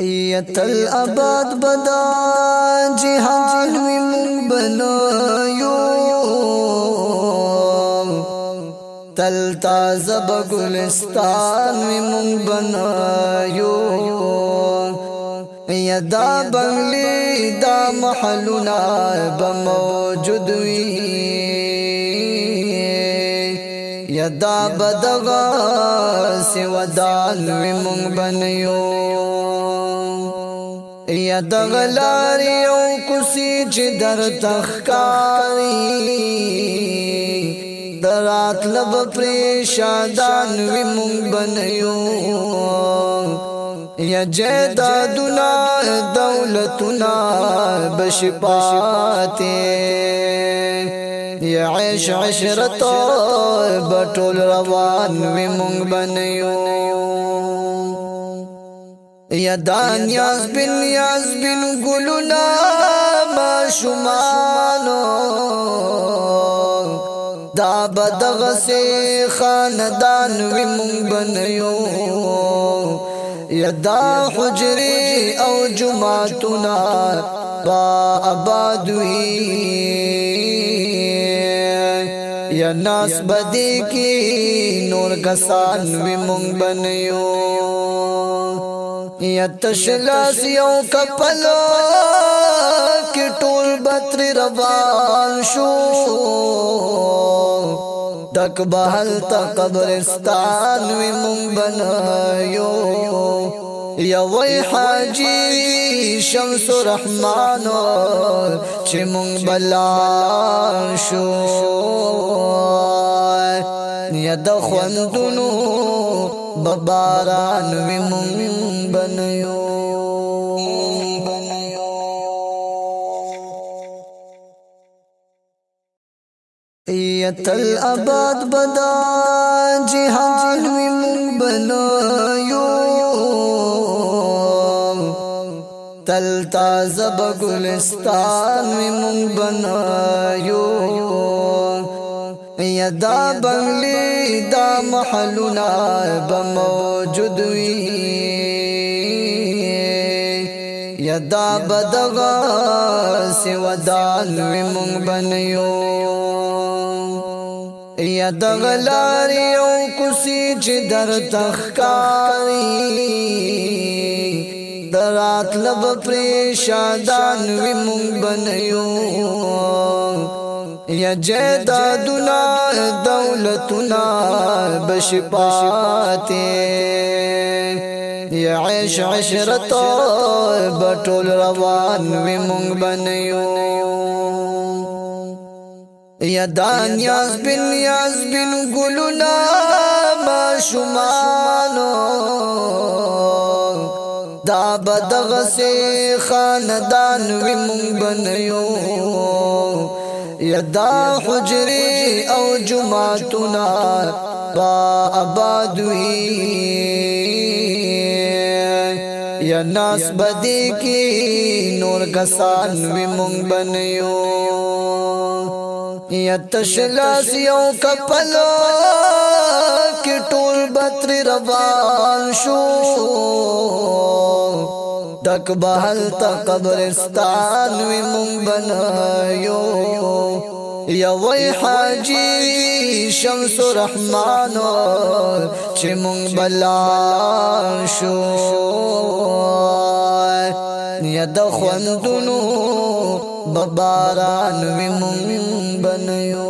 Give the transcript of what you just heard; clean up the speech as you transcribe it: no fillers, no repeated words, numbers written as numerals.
یتل آباد بدا جهان وی مونږ بنایو تل تازه بګلستان وی مونږ بنایو یدا بنگلی دا محلونا بموجود وی یدا بدغا سودان وی مونږ بنایو یدا غلاری او کسی چې در تخکاری درات لب پریشادان وی مونږ بنایو یا جیدادنا دولتنا بشپاتے یا عیش عشرت بطول روان وی مونږ بنایو یا دانیاز بن گلونا ما شمانو دا بدغ سے خاندان وی مونږ بنایو یا دا حجری او جماعتنا با آبادوی یا ناس بدی کی نور کسان وی مونږ بنایو یا تشلاس یو کپلو کی ټول بطر روان شو دک بحل تا قبرستان وی مونږ بنایو یا وی حاجی شمس رحمانو چې مونږ بلان شو یا د خوندونو بباران وی مونږ بنایو یتل آباد بدا جهان وی مونږ بنایو تل تازه بګلستان وی مونږ بنایو یدا بنگلی دا محلونا بموجود وی یدا بدغا سودان وی مونږ بنایو یدا غلاری او کسی چې در تخکاری درات لب پریشادان وی مونږ بنایو یا جیدادنا دولتنا بشپاتے یا عیش عشرت بطول روان وی مونږ بنایو یا دانیاز بن گلونا ما شمانو دا بدغ سے خاندان وی مونږ بنایو یدا حجری او جماعتنا با آبادوی یا ناس بدی کی نور کسان وی مونږ بنایو یا تشلاس یو کپلو کی ټول بطر روان شو دک بحل تا قبرستان وی مونږ بنایو یا وی حاجی شمس رحمانو چې مونږ بلان شو یا د خوندونو بباران وی مونږ بنایو